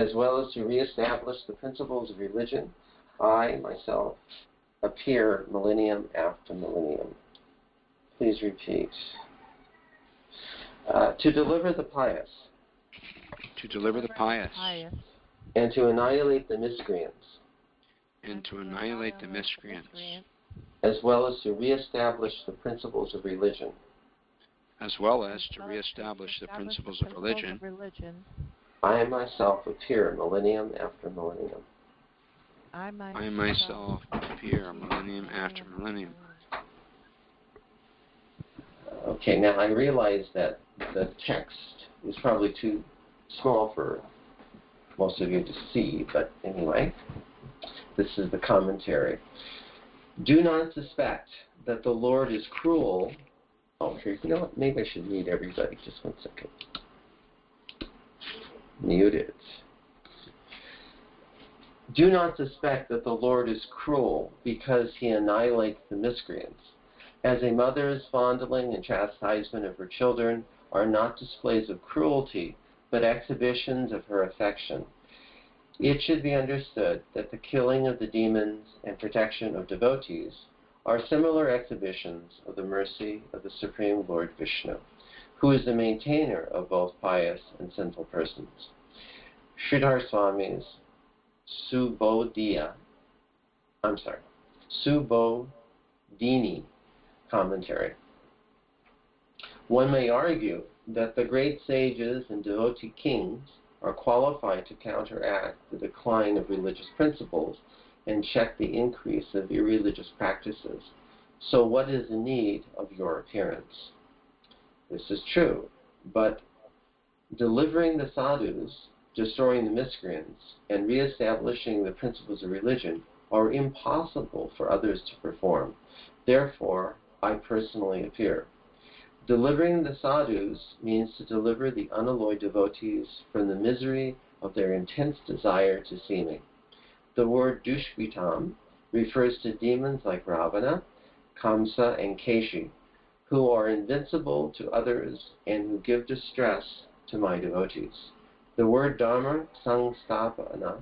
as well as to reestablish the principles of religion, I, myself, appear millennium after millennium. Please repeat. To deliver the pious. To deliver the pious. And to annihilate the miscreants. And to annihilate the miscreants. As well as to reestablish the principles of religion. As well as to reestablish the principles of religion. I myself appear millennium after millennium. I myself appear millennium after millennium. Okay, now I realize that the text is probably too small for most of you to see, but anyway, this is the commentary. Do not suspect that the Lord is cruel. Oh, here, you know what? Maybe I should mute everybody. Just one second. Mute it. Do not suspect that the Lord is cruel because he annihilates the miscreants. As a mother's fondling and chastisement of her children are not displays of cruelty, but exhibitions of her affection, it should be understood that the killing of the demons and protection of devotees are similar exhibitions of the mercy of the Supreme Lord Vishnu, who is the maintainer of both pious and sinful persons. Sridhar Swami's Subodhini commentary. One may argue that the great sages and devotee kings are qualified to counteract the decline of religious principles and check the increase of irreligious practices. So what is the need of your appearance? This is true, but delivering the sadhus, destroying the miscreants, and reestablishing the principles of religion are impossible for others to perform. Therefore, I personally appear. Delivering the sadhus means to deliver the unalloyed devotees from the misery of their intense desire to see me. The word dushkritam refers to demons like Ravana, Kamsa, and Keshi, who are invincible to others and who give distress to my devotees. The word Dharma Sangstapana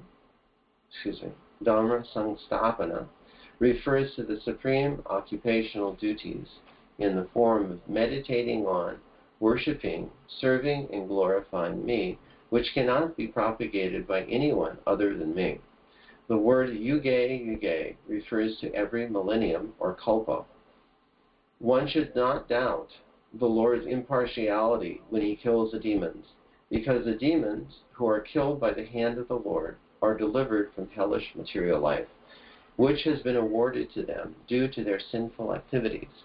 refers to the supreme occupational duties in the form of meditating on, worshipping, serving, and glorifying me, which cannot be propagated by anyone other than me. The word yuge refers to every millennium or kalpa. One should not doubt the Lord's impartiality when he kills the demons, because the demons who are killed by the hand of the Lord are delivered from hellish material life, which has been awarded to them due to their sinful activities.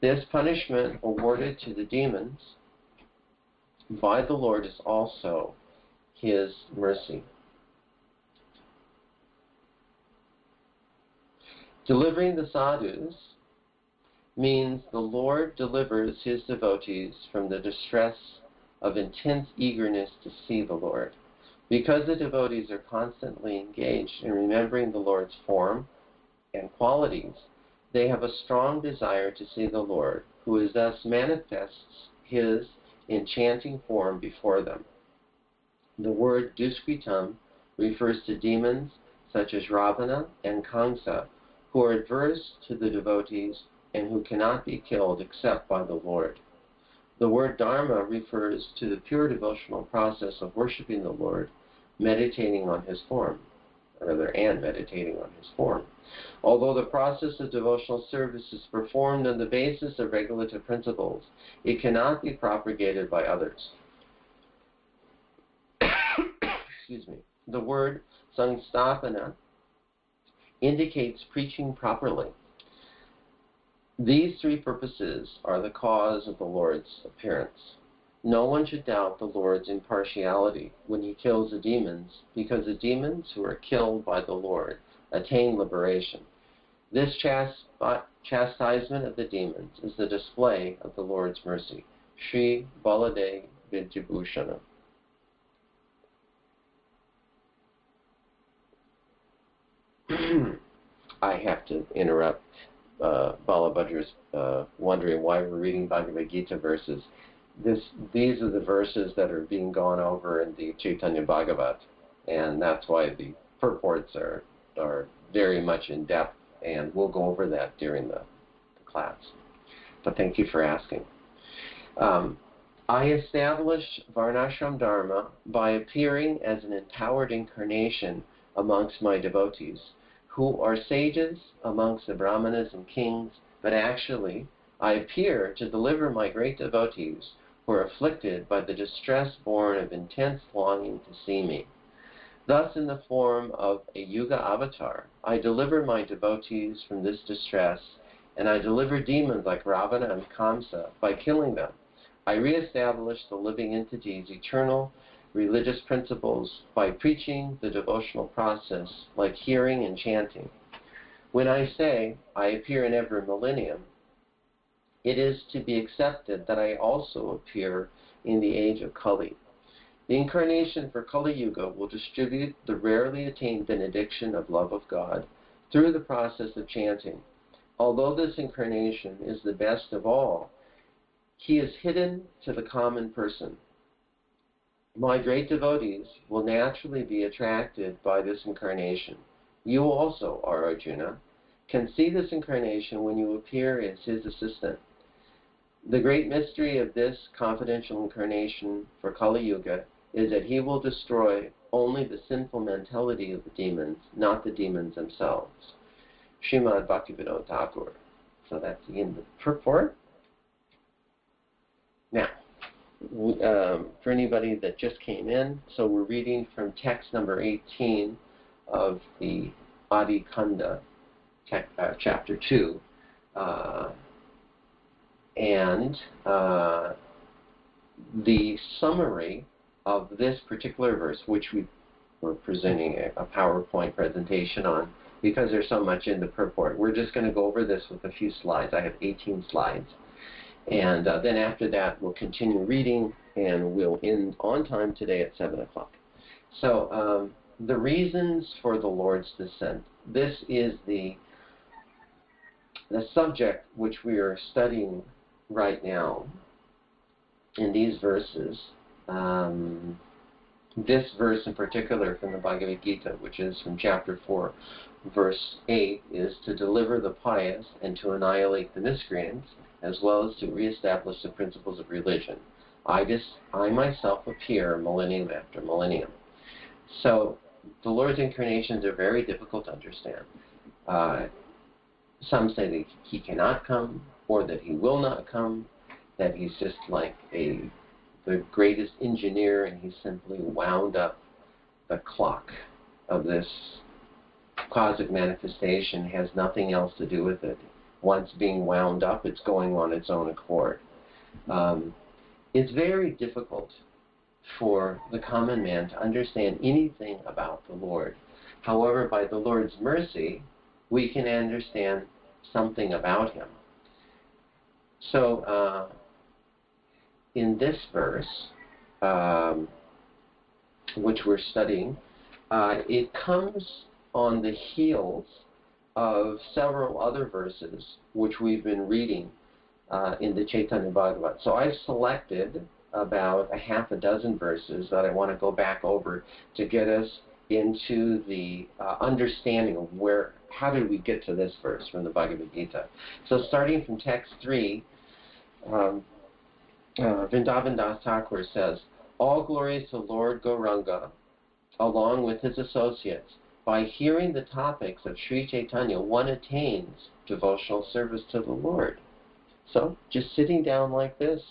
This punishment awarded to the demons by the Lord is also his mercy. Delivering the sadhus means the Lord delivers his devotees from the distress of intense eagerness to see the Lord. Because the devotees are constantly engaged in remembering the Lord's form and qualities, they have a strong desire to see the Lord, who is thus manifests his enchanting form before them. The word duskritam refers to demons such as Ravana and Kamsa, who are adverse to the devotees and who cannot be killed except by the Lord. The word dharma refers to the pure devotional process of worshiping the Lord, meditating on his form. Although the process of devotional service is performed on the basis of regulative principles, it cannot be propagated by others. Excuse me. The word sangstapana indicates preaching properly. These three purposes are the cause of the Lord's appearance. No one should doubt the Lord's impartiality when he kills the demons, because the demons who are killed by the Lord attain liberation. This chastisement of the demons is the display of the Lord's mercy. Shri Balade Vidyabhushana. I have to interrupt Balabhadra's wondering why we're reading Bhagavad Gita verses. These are the verses that are being gone over in the Chaitanya Bhagavat. and that's why the purports are very much in depth, and we'll go over that during the class. But thank you for asking. I established Varnashram Dharma by appearing as an empowered incarnation amongst my devotees, who are sages amongst the brahmanas and kings, but actually I appear to deliver my great devotees who are afflicted by the distress born of intense longing to see me. Thus, in the form of a Yuga avatar, I deliver my devotees from this distress, and I deliver demons like Ravana and Kamsa by killing them. I reestablish the living entity's eternal religious principles by preaching the devotional process like hearing and chanting. When I say I appear in every millennium, it is to be accepted that I also appear in the age of Kali. The incarnation for Kali Yuga will distribute the rarely attained benediction of love of God through the process of chanting. Although this incarnation is the best of all, he is hidden to the common person. My great devotees will naturally be attracted by this incarnation. You also, Arjuna, can see this incarnation when you appear as his assistant. The great mystery of this confidential incarnation for Kali Yuga is that he will destroy only the sinful mentality of the demons, not the demons themselves. Srimad Bhaktivinoda Thakur. So that's the end of the purport. Now, for anybody that just came in, so we're reading from text number 18 of the Adi Kanda, chapter 2. And the summary of this particular verse, which we were presenting a PowerPoint presentation on, because there's so much in the purport, we're just going to go over this with a few slides. I have 18 slides. And then after that, we'll continue reading, and we'll end on time today at 7 o'clock. So the reasons for the Lord's descent. This is the subject which we are studying right now in these verses. This verse in particular from the Bhagavad Gita, which is from chapter 4, verse 8, is to deliver the pious and to annihilate the miscreants, as well as to reestablish the principles of religion. I myself appear millennium after millennium. So the Lord's incarnations are very difficult to understand. Some say that he cannot come, or that he will not come, that he's just like the greatest engineer, and he simply wound up the clock of this cosmic manifestation, has nothing else to do with it. Once being wound up, it's going on its own accord. It's very difficult for the common man to understand anything about the Lord. However, by the Lord's mercy, we can understand something about him. So, in this verse, which we're studying, it comes on the heels of several other verses which we've been reading in the Chaitanya Bhagavat. So I've selected about a half a dozen verses that I want to go back over to get us into the understanding of how did we get to this verse from the Bhagavad Gita. So starting from text 3, Vrindavan Das Thakur says, all glories to Lord Gauranga, along with his associates. By hearing the topics of Sri Chaitanya, one attains devotional service to the Lord. So, just sitting down like this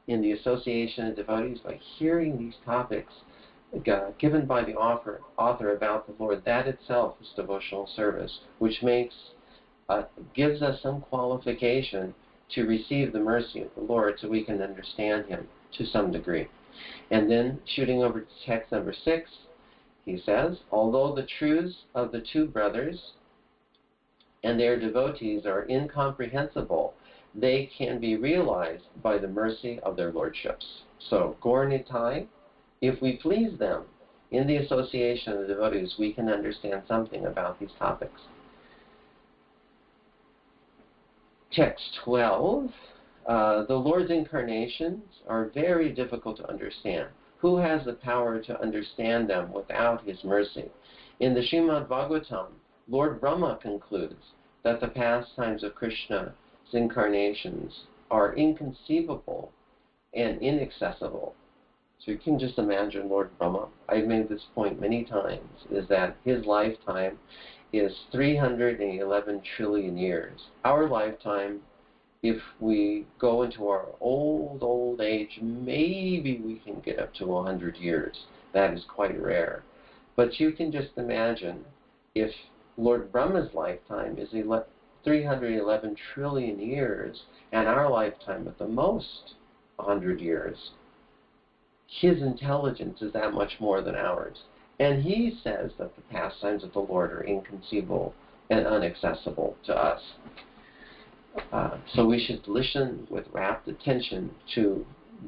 in the association of devotees, by hearing these topics given by the author about the Lord, that itself is devotional service, which gives us some qualification to receive the mercy of the Lord so we can understand him to some degree. And then, shooting over to text number 6, he says, although the truths of the two brothers and their devotees are incomprehensible, they can be realized by the mercy of their lordships. So, Gaur Nitai, if we please them in the association of the devotees, we can understand something about these topics. Text 12, the Lord's incarnations are very difficult to understand. Who has the power to understand them without his mercy? In the Srimad Bhagavatam, Lord Brahma concludes that the pastimes of Krishna's incarnations are inconceivable and inaccessible. So you can just imagine Lord Brahma. I've made this point many times, is that his lifetime is 311 trillion years. Our lifetime, if we go into our old age, maybe we can get up to 100 years. That is quite rare. But you can just imagine if Lord Brahma's lifetime is 311 trillion years, and our lifetime at the most 100 years, his intelligence is that much more than ours. And he says that the pastimes of the Lord are inconceivable and inaccessible to us. So we should listen with rapt attention to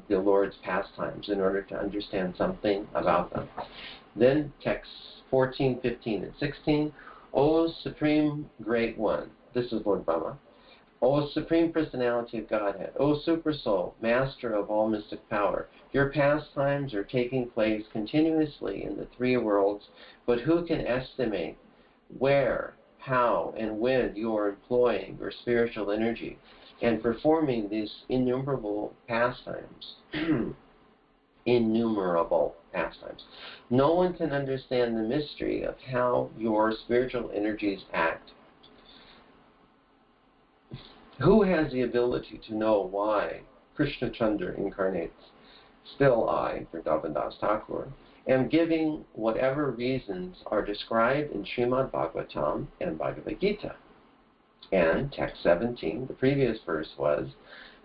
the Lord's pastimes in order to understand something about them. Then texts 14, 15, and 16. O Supreme Great One, this is Lord Brahma. O Supreme Personality of Godhead, O Super Soul, Master of all mystic power, your pastimes are taking place continuously in the three worlds, but who can estimate where, how, and when you are employing your spiritual energy and performing these innumerable pastimes? Innumerable pastimes. No one can understand the mystery of how your spiritual energies act. Who has the ability to know why Krishna Chandra incarnates? Still I, for Ramananda Thakur, am giving whatever reasons are described in Srimad Bhagavatam and Bhagavad Gita. And text 17, the previous verse was,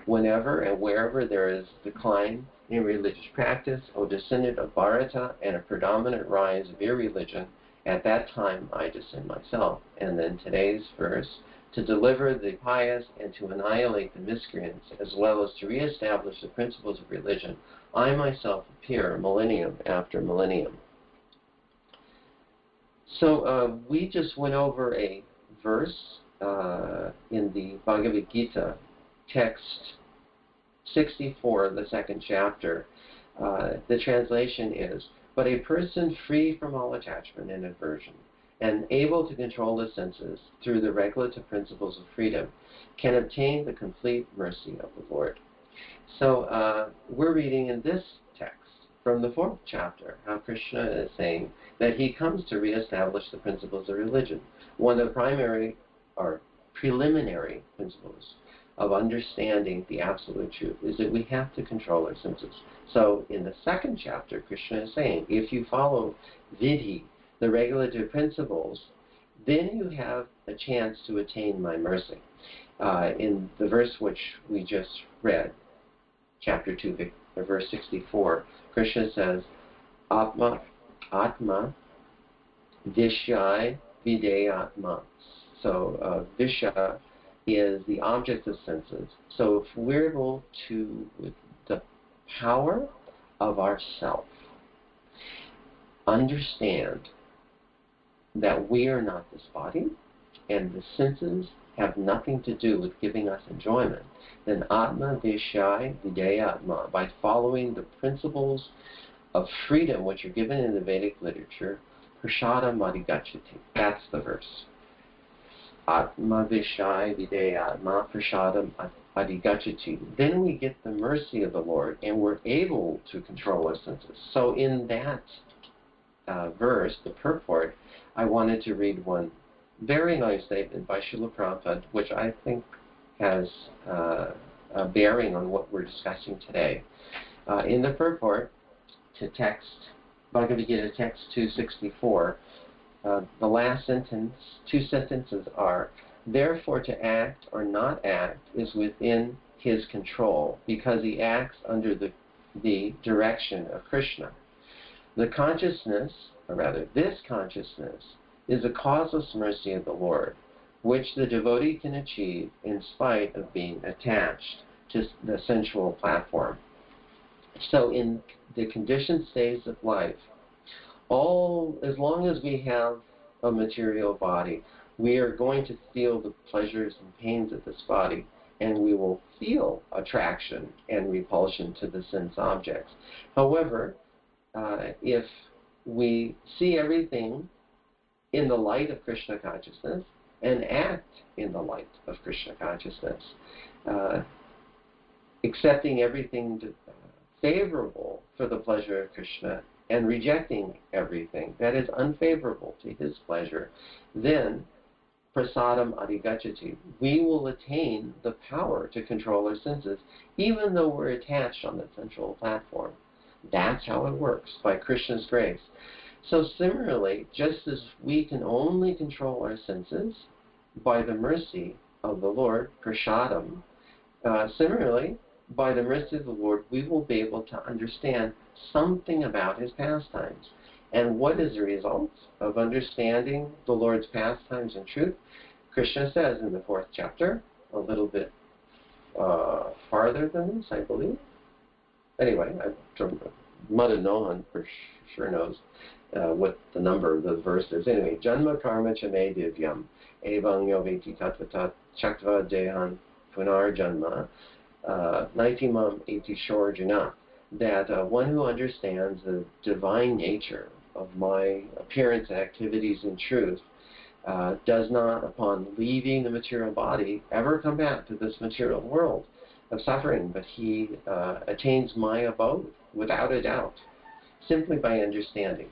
whenever and wherever there is decline in religious practice, O descendant of Bharata, and a predominant rise of irreligion, at that time I descend myself. And then today's verse, to deliver the pious and to annihilate the miscreants, as well as to reestablish the principles of religion, I myself appear millennium after millennium. So we just went over a verse in the Bhagavad Gita, text 64, the second chapter. The translation is, but a person free from all attachment and aversion, and able to control the senses through the regulative principles of freedom, can obtain the complete mercy of the Lord. So we're reading in this text from the fourth chapter how Krishna is saying that he comes to reestablish the principles of religion. One of the primary or preliminary principles of understanding the absolute truth is that we have to control our senses. So in the second chapter, Krishna is saying, if you follow vidhi, the regulative principles, then you have a chance to attain my mercy. In the verse which we just read, chapter 2, verse 64, Krishna says, Atma Vishya Videyatma. So Vishya is the object of senses. So if we're able to, with the power of ourself, understand that we are not this body, and the senses have nothing to do with giving us enjoyment, then Atma Vishya Videyatma, by following the principles of freedom which are given in the Vedic literature, Prashadam Adhigachati. That's the verse. Atma Vishya Videyatma Prashadam Adhigachati. Then we get the mercy of the Lord, and we're able to control our senses. So in that verse, the purport, I wanted to read one very nice statement by Srila Prabhupada, which I think has a bearing on what we're discussing today. In the purport to text, Bhagavad Gita text 264, the last sentence, two sentences are, therefore to act or not act is within his control, because he acts under the direction of Krishna. The consciousness, or rather this consciousness, is a causeless mercy of the Lord, which the devotee can achieve in spite of being attached to the sensual platform. So in the conditioned states of life, as long as we have a material body, we are going to feel the pleasures and pains of this body, and we will feel attraction and repulsion to the sense objects. However, if we see everything in the light of Krishna consciousness and act in the light of Krishna consciousness, accepting everything favorable for the pleasure of Krishna and rejecting everything that is unfavorable to his pleasure, then prasadam adhigachati, we will attain the power to control our senses, even though we're attached on the central platform. That's how it works, by Krishna's grace. So similarly, just as we can only control our senses by the mercy of the Lord, prasadam, similarly, by the mercy of the Lord, we will be able to understand something about his pastimes. And what is the result of understanding the Lord's pastimes and truth? Krishna says in the 4th chapter, a little bit farther than this, I believe. Anyway, Mother Nohan for sure knows what the number of the verse is. Anyway, Janma karma chame divyam, evang yoveti tattva chaktva dehan punar janma, naitimam iti shorjana, that one who understands the divine nature of my appearance and activities in truth does not, upon leaving the material body, ever come back to this material world of suffering, but he attains my abode without a doubt, simply by understanding.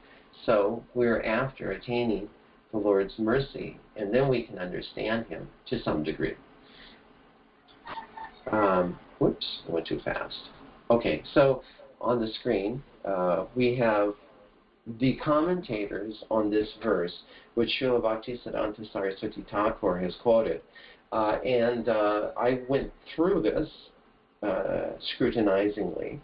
So we're after attaining the Lord's mercy, and then we can understand him to some degree. Whoops, I went too fast. Okay, so on the screen, we have the commentators on this verse, which Srila Bhaktisiddhanta Saraswati Thakur has quoted. And I went through this scrutinizingly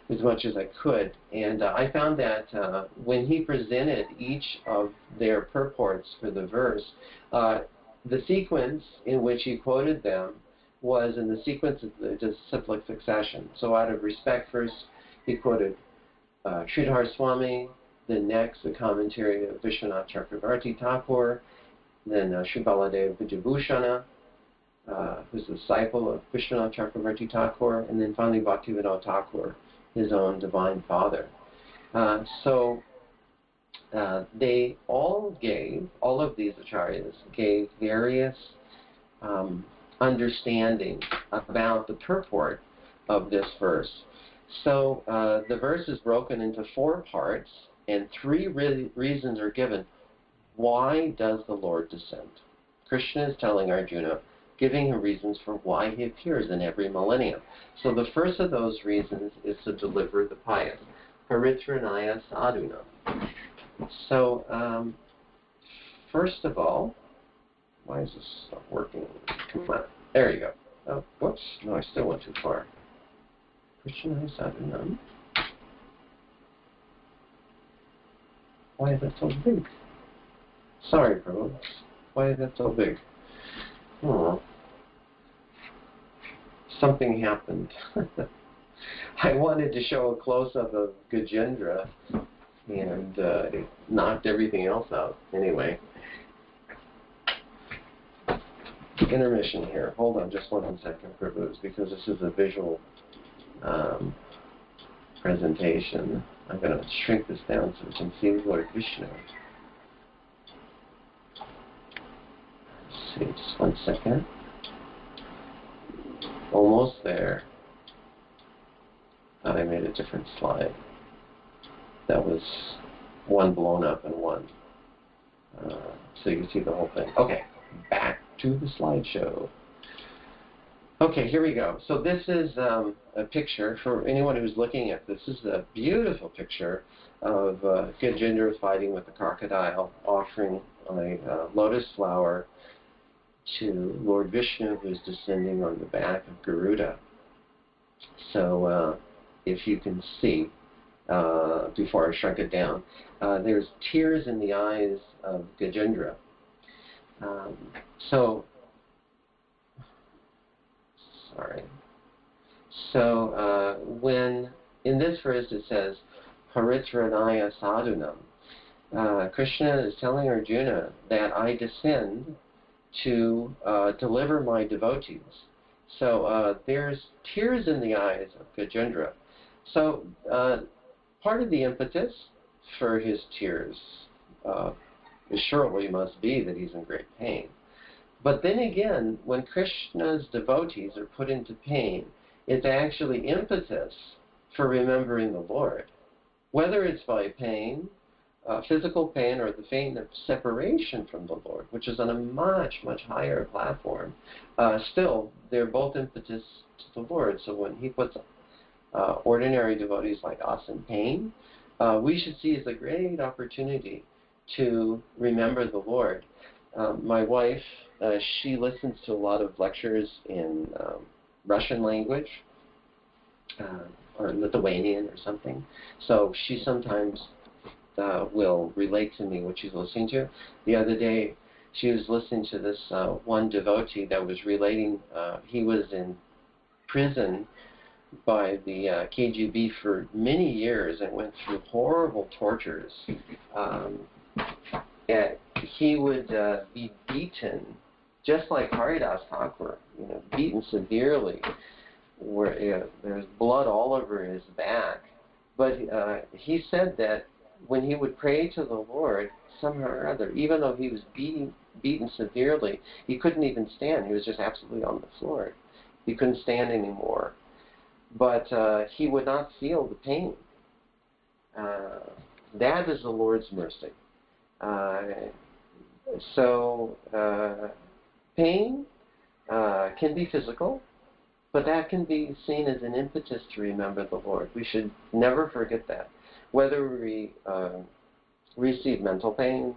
as much as I could, and I found that when he presented each of their purports for the verse, the sequence in which he quoted them was in the sequence of the disciplic succession. So out of respect, first he quoted Sridhar Swami, then next the commentary of Vishwanath Chakravarti Thakur, then Sri Baladev Vijayabhushana, who's the disciple of Vishwanath Chakravarti Thakur, and then finally Bhaktivinoda Thakur, his own divine father. So they all of these acharyas gave various understanding about the purport of this verse. So the verse is broken into 4 parts, and 3 reasons are given. Why does the Lord descend? Krishna is telling Arjuna, giving him reasons for why he appears in every millennium. So the first of those reasons is to deliver the pious. Paritranaya sadhuna. So first of all, why is this not working? Come on. There you go. Oh, whoops. No, I still went too far. Paritranaya sadhuna. Why is that so big? Sorry, Prabhu. Why is that so big? Oh, something happened. I wanted to show a close-up of Gajendra, and it knocked everything else out. Anyway, intermission here. Hold on just 1 second, Prabhu, because this is a visual presentation. I'm going to shrink this down so we can see Lord Vishnu. Let's see, just 1 second. Almost there. Thought I made a different slide. That was one blown up and one. So you can see the whole thing. Okay, back to the slideshow. Okay, here we go. So this is a picture, for anyone who's looking at this, is a beautiful picture of Gajendra fighting with the crocodile, offering a lotus flower to Lord Vishnu, who's descending on the back of Garuda. So if you can see, before I shrunk it down, there's tears in the eyes of Gajendra. So when in this verse it says Paritranaya sadhunam, Krishna is telling Arjuna that I descend to deliver my devotees. So there's tears in the eyes of Gajendra. So part of the impetus for his tears surely must be that he's in great pain. But then again, when Krishna's devotees are put into pain, it's actually impetus for remembering the Lord. Whether it's by pain, physical pain, or the pain of separation from the Lord, which is on a much, much higher platform, still, they're both impetus to the Lord. So when he puts ordinary devotees like us in pain, we should see it as a great opportunity to remember the Lord. My wife, she listens to a lot of lectures in Russian language or Lithuanian or something. So she sometimes will relate to me what she's listening to. The other day, she was listening to this one devotee that was relating. He was in prison by the KGB for many years and went through horrible tortures. And he would be beaten, just like Haridas Thakur, beaten severely, where there's blood all over his back. But he said that when he would pray to the Lord, somehow or other, even though he was beaten severely, he couldn't even stand. He was just absolutely on the floor. He couldn't stand anymore. But he would not feel the pain. That is the Lord's mercy. So pain can be physical, but that can be seen as an impetus to remember the Lord. We should never forget that. Whether we receive mental pain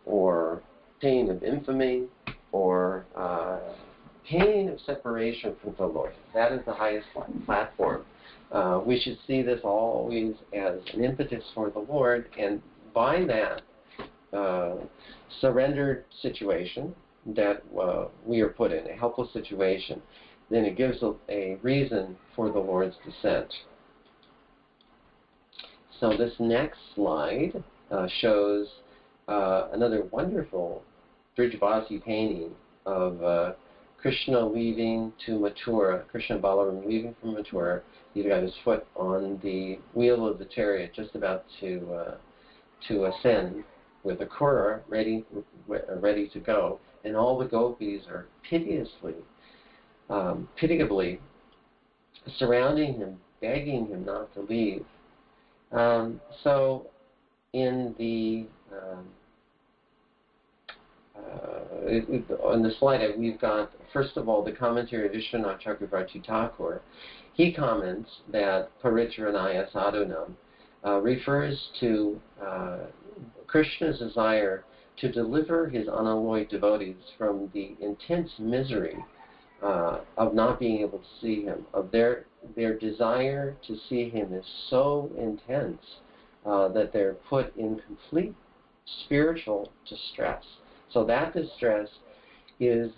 or pain of infamy or pain of separation from the Lord, that is the highest platform. We should see this always as an impetus for the Lord, and by that surrendered situation that we are put in, a helpless situation, then it gives a reason for the Lord's descent. So this next slide shows another wonderful Brijvasi painting of Krishna leaving to Mathura, Krishna and Balaram leaving from Mathura. He's got his foot on the wheel of the chariot, just about to ascend, with the Kura ready to go, and all the gopis are pitiably surrounding him, begging him not to leave. So in the on the slide, we've got, first of all, the commentary of Vishwanath Chakravarti Thakur. He comments that Paritranaya Sadhunam refers to Krishna's desire to deliver his unalloyed devotees from the intense misery of not being able to see him, of their desire to see him is so intense that they're put in complete spiritual distress. So that distress is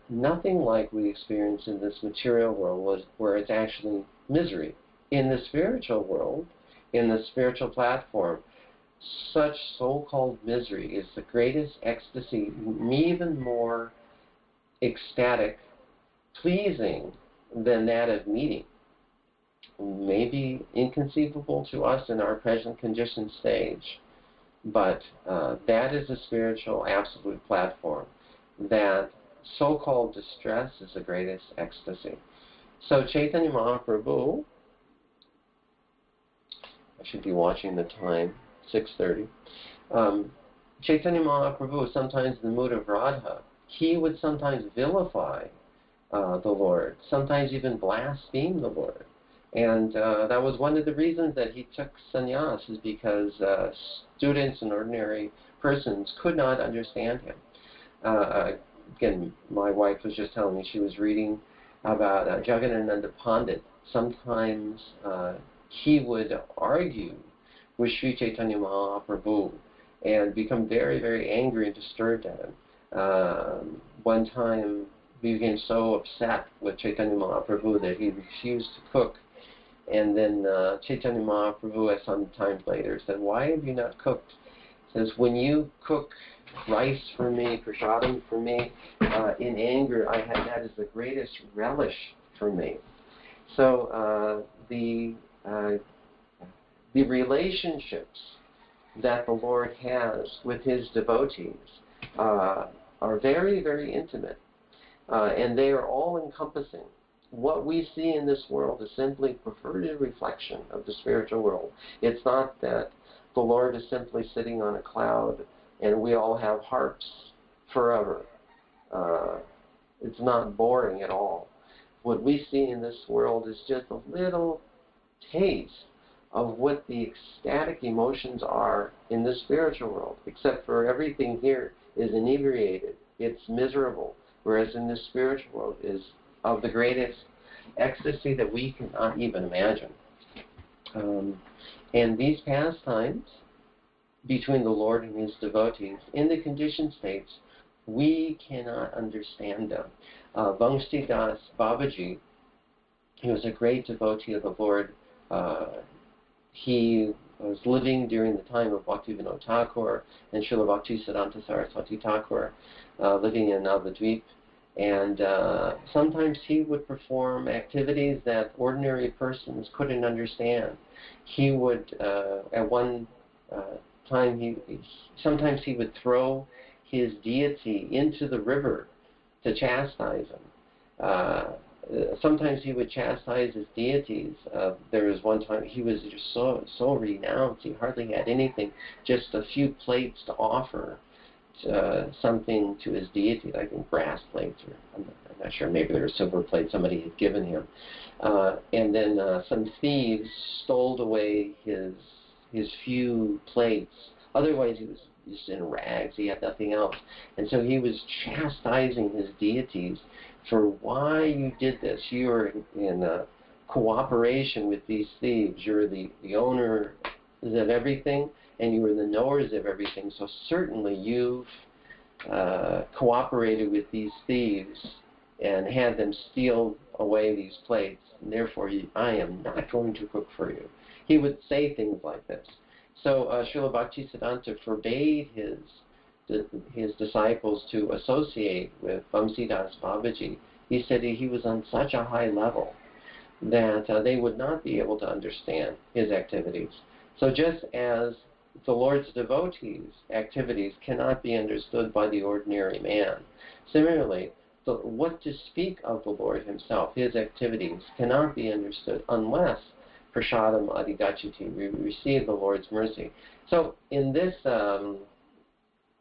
nothing like we experience in this material world, where it's actually misery. In the spiritual world, in the spiritual platform, such so-called misery is the greatest ecstasy, even more ecstatic, pleasing than that of meeting. Maybe inconceivable to us in our present conditioned stage, but that is a spiritual absolute platform. That so-called distress is the greatest ecstasy. So Chaitanya Mahaprabhu, I should be watching the time, 6:30. Chaitanya Mahaprabhu, sometimes in the mood of Radha, he would sometimes vilify the Lord, sometimes even blaspheme the Lord. And that was one of the reasons that he took sannyas, is because students and ordinary persons could not understand him. Again, my wife was just telling me she was reading about Jagannananda Pandit. Sometimes he would argue with Sri Chaitanya Mahaprabhu and become very, very angry and disturbed at him. One time he became so upset with Chaitanya Mahaprabhu that he refused to cook. And then Chaitanya Mahaprabhu, some time later, said, "Why have you not cooked?" He says, "When you cook rice for me, prasadam for me, in anger, that is the greatest relish for me." So the the relationships that the Lord has with his devotees are very, very intimate, and they are all-encompassing. What we see in this world is simply a perverted reflection of the spiritual world. It's not that the Lord is simply sitting on a cloud and we all have harps forever. It's not boring at all. What we see in this world is just a little taste of what the ecstatic emotions are in the spiritual world, except for everything here is inebriated. It's miserable, whereas in the spiritual world is of the greatest ecstasy that we cannot even imagine. And these pastimes between the Lord and his devotees in the conditioned states, we cannot understand them. Bhaktidas Babaji, he was a great devotee of the Lord. He was living during the time of Bhaktivinoda Thakur and Srila Bhaktisiddhanta Saraswati Thakur, living in Navadvip. And sometimes he would perform activities that ordinary persons couldn't understand. He would, at one time, sometimes he would throw his deity into the river to chastise him. Sometimes he would chastise his deities. There was one time he was just so renounced, he hardly had anything, just a few plates to offer something to his deity, like in brass plates, or I'm not sure, maybe they were silver plates somebody had given him. And then some thieves stole away his few plates. Otherwise, he was just in rags. He had nothing else. And so he was chastising his deities for why you did this. You are in cooperation with these thieves. You're the owners of everything, and you are the knowers of everything. So certainly you've cooperated with these thieves and had them steal away these plates. And therefore, I am not going to cook for you. He would say things like this. So Srila Bhaktisiddhanta forbade his disciples to associate with Bhaktidas Babaji. He said he was on such a high level that they would not be able to understand his activities. So just as the Lord's devotees' activities cannot be understood by the ordinary man, similarly, what to speak of the Lord himself, his activities, cannot be understood unless prasadam adhigachati, we receive the Lord's mercy. So in this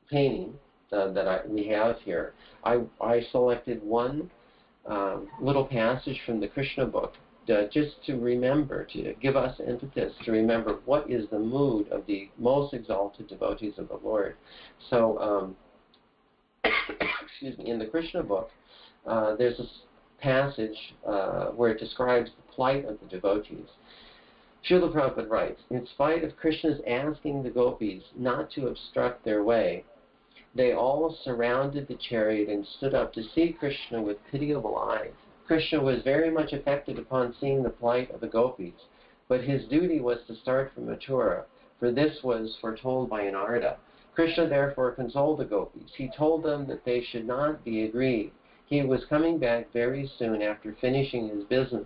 painting that we have here, I selected one little passage from the Krishna book just to remember, to give us impetus to remember what is the mood of the most exalted devotees of the Lord. So, excuse me, in the Krishna book, there's a passage where it describes the plight of the devotees. Srila Prabhupada writes, in spite of Krishna's asking the gopis not to obstruct their way, they all surrounded the chariot and stood up to see Krishna with pitiable eyes. Krishna was very much affected upon seeing the plight of the gopis, but his duty was to start from Mathura, for this was foretold by Narada. Krishna therefore consoled the gopis. He told them that they should not be aggrieved. He was coming back very soon after finishing his business,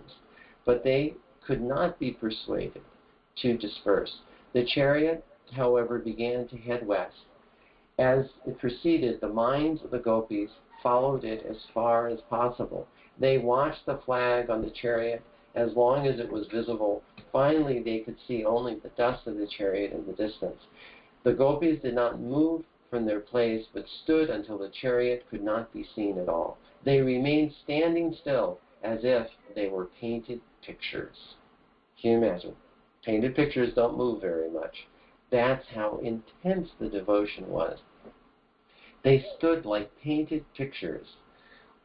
but they could not be persuaded to disperse. The chariot, however, began to head west. As it proceeded, the minds of the gopis followed it as far as possible. They watched the flag on the chariot as long as it was visible. Finally, they could see only the dust of the chariot in the distance. The gopis did not move from their place, but stood until the chariot could not be seen at all. They remained standing still, as if they were painted pictures. Can you imagine? Painted pictures don't move very much. That's how intense the devotion was. They stood like painted pictures.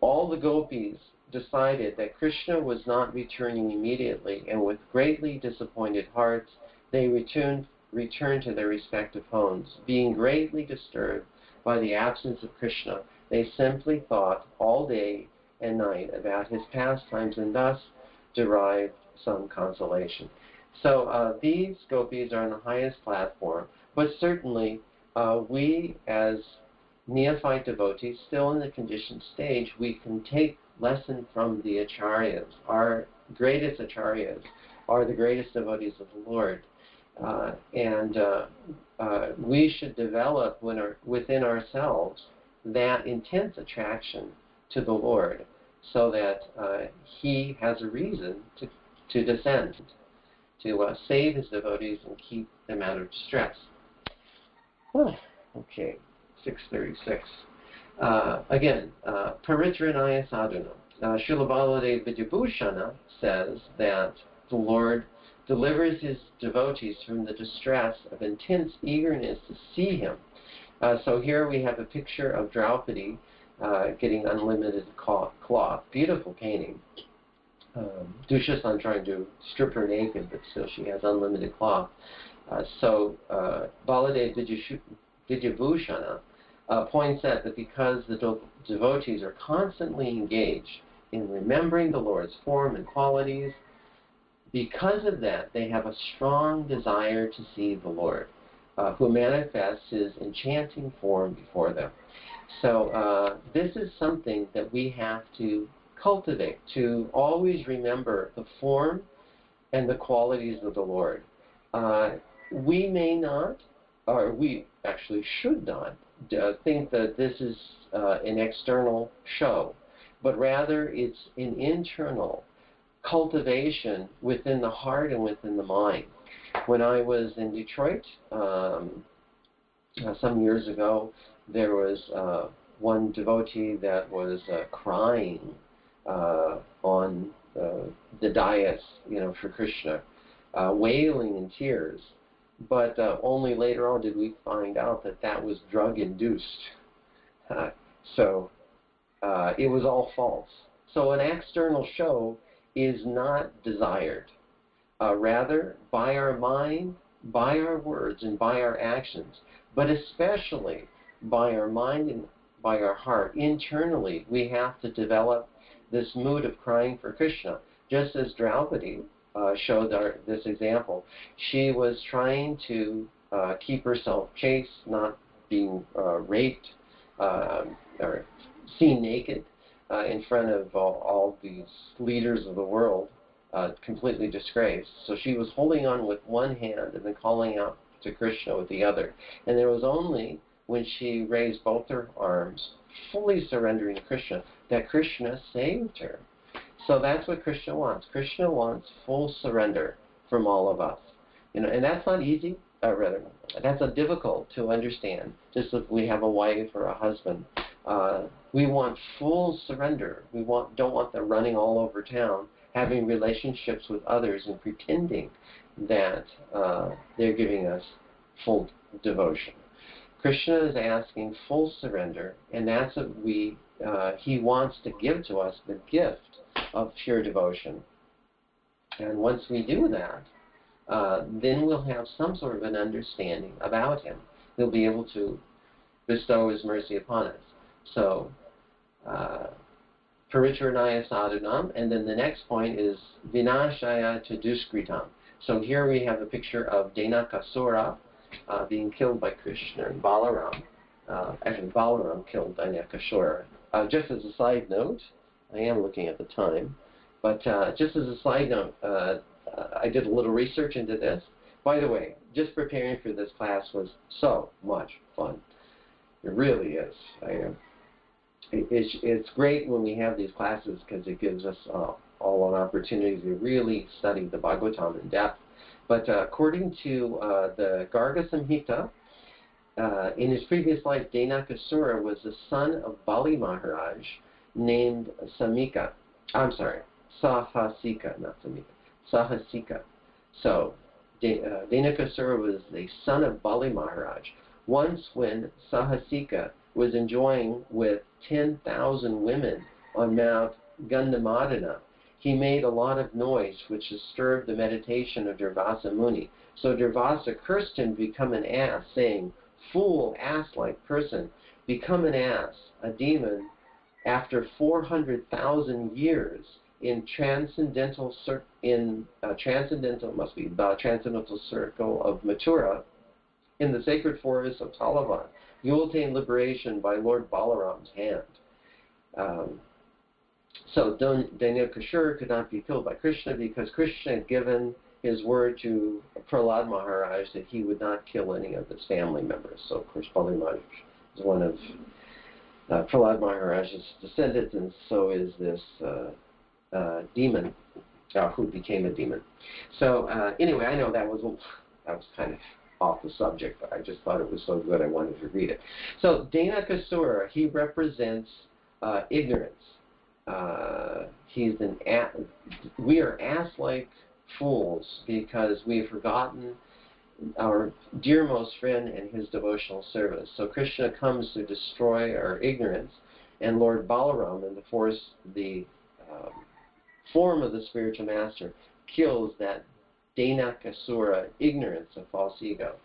All the gopis decided that Krishna was not returning immediately, and with greatly disappointed hearts, they returned to their respective homes. Being greatly disturbed by the absence of Krishna, they simply thought all day and night about his pastimes and thus derived some consolation. So these gopis are on the highest platform, but certainly we as neophyte devotees, still in the conditioned stage, we can take lesson from the acharyas. Our greatest acharyas are the greatest devotees of the Lord. We should develop within ourselves that intense attraction to the Lord, so that He has a reason to descend, to save His devotees and keep them out of distress. Okay, 636. Again, Paritranaya Sadhana. Srila Baladev Vidyabhushana says that the Lord delivers His devotees from the distress of intense eagerness to see Him. So here we have a picture of Draupadi getting unlimited cloth. Beautiful painting. Dushasan trying to strip her naked, but still she has unlimited cloth. Baladev Vidyabhushana points out that because the devotees are constantly engaged in remembering the Lord's form and qualities, because of that, they have a strong desire to see the Lord, who manifests His enchanting form before them. So this is something that we have to cultivate, to always remember the form and the qualities of the Lord. We may not, or we actually should not, think that this is an external show, but rather it's an internal cultivation within the heart and within the mind. When I was in Detroit some years ago, there was one devotee that was crying on the dais, for Krishna, wailing in tears. But only later on did we find out that that was drug-induced. So it was all false. So an external show is not desired. Rather, by our mind, by our words, and by our actions, but especially by our mind and by our heart, internally, we have to develop this mood of crying for Krishna. Just as Draupadi showed this example. She was trying to keep herself chaste, not being raped or seen naked in front of all these leaders of the world, completely disgraced. So she was holding on with one hand and then calling out to Krishna with the other. And there was only when she raised both her arms, fully surrendering to Krishna, that Krishna saved her. So that's what Krishna wants. Krishna wants full surrender from all of us. And that's not easy, that's difficult to understand. Just if we have a wife or a husband, we want full surrender. We don't want them running all over town, having relationships with others and pretending that they're giving us full devotion. Krishna is asking full surrender, and that's what He wants to give to us, the gift of pure devotion. And once we do that, then we'll have some sort of an understanding about Him. He'll be able to bestow His mercy upon us. So, Paritranaya sadhanam, and then the next point is vinashaya to duskritam. So here we have a picture of Denakasura being killed by Krishna and Balaram. Actually, Balaram killed Denakasura. Just as a side note, I am looking at the time, but just as a side note, I did a little research into this. By the way, just preparing for this class was so much fun. It really is. It's great when we have these classes because it gives us all an opportunity to really study the Bhagavatam in depth. But according to the Garga Samhita, in his previous life, Denakasura was the son of Bali Maharaj named Sahasika, not Samika, Sahasika. So, Denakasura was the son of Bali Maharaj. Once when Sahasika was enjoying with 10,000 women on Mount Gandhamadana, he made a lot of noise which disturbed the meditation of Durvasa Muni. So Durvasa cursed him to become an ass, saying, "Fool, ass-like person, become an ass, a demon, after 400,000 years in transcendental circle of Mathura, in the sacred forest of Talavan. You will attain liberation by Lord Balaram's hand." So Denakasura could not be killed by Krishna because Krishna had given his word to Prahlad Maharaj that he would not kill any of his family members. So, of course, Bali Maharaj is one of Prahlad Maharaj's descendants, and so is this demon who became a demon. So, anyway, I know that was kind of off the subject, but I just thought it was so good I wanted to read it. So, Dainakasura, he represents ignorance. We are ass-like fools because we have forgotten our dearmost friend and his devotional service. So Krishna comes to destroy our ignorance, and Lord Balaram, in the form of the spiritual master, kills that Dainakasura, ignorance of false ego.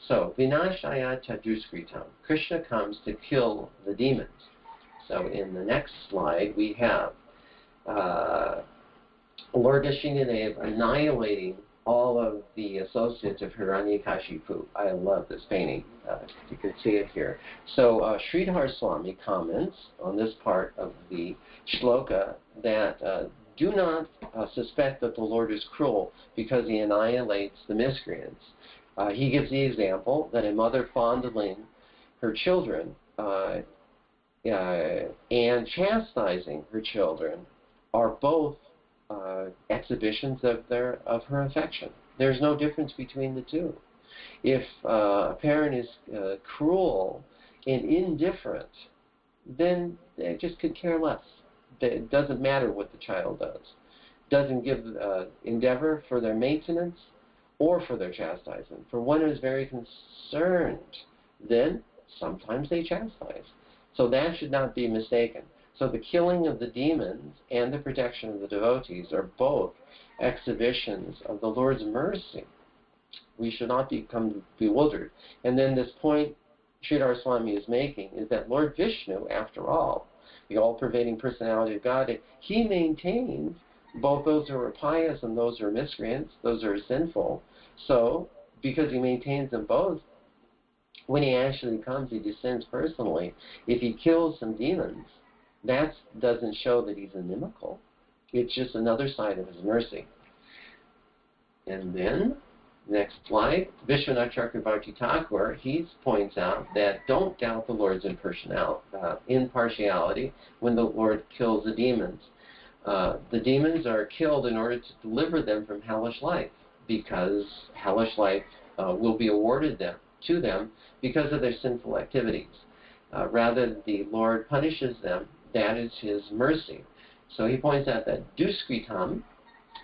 So Vinashaya Taduskritam, Krishna comes to kill the demons. So in the next slide we have Lord Dashinadeva annihilating all of the associates of Hiranyakashipu. I love this painting. You can see it here. So Sridhar Swami comments on this part of the shloka that do not suspect that the Lord is cruel because he annihilates the miscreants. He gives the example that a mother fondling her children and chastising her children are both exhibitions of her affection. There's no difference between the two. If a parent is cruel and indifferent, then they just could care less. It doesn't matter what the child does. Doesn't give endeavor for their maintenance or for their chastisement. For one who is very concerned, then sometimes they chastise. So that should not be mistaken. So the killing of the demons and the protection of the devotees are both exhibitions of the Lord's mercy. We should not become bewildered. And then this point Sridhar Swami is making is that Lord Vishnu, after all, the all-pervading personality of God, he maintains both those who are pious and those who are miscreants, those who are sinful. So, because he maintains them both, when he actually comes, he descends personally. If he kills some demons, that doesn't show that he's inimical. It's just another side of his mercy. And then, next slide, Vishwanath Chakravarti Thakur, he points out that don't doubt the Lord's impartiality when the Lord kills the demons. The demons are killed in order to deliver them from hellish life, because hellish life will be awarded to them because of their sinful activities. Rather, the Lord punishes them. That is his mercy. So he points out that Duskritam,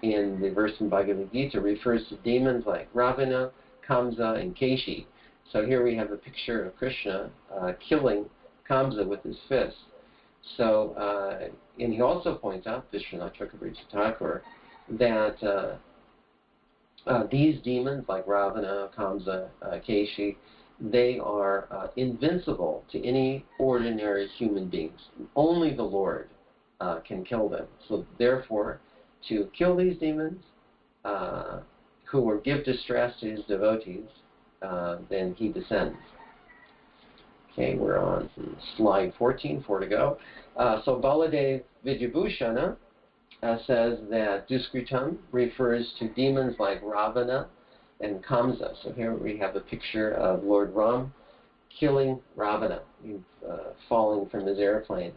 in the verse in Bhagavad Gita, refers to demons like Ravana, Kamsa, and Keshi. So here we have a picture of Krishna killing Kamsa with his fist. So, and he also points out, Vishwanath Chakravarti Thakur, that these demons like Ravana, Kamsa, Keshi, they are invincible to any ordinary human beings. Only the Lord can kill them. So therefore, to kill these demons who will give distress to his devotees, then he descends. Okay, we're on slide 14, 4 to go. So Baladev Vidyabhushana says that Duskritam refers to demons like Ravana and Kamsa. So here we have a picture of Lord Ram killing Ravana, falling from his airplane.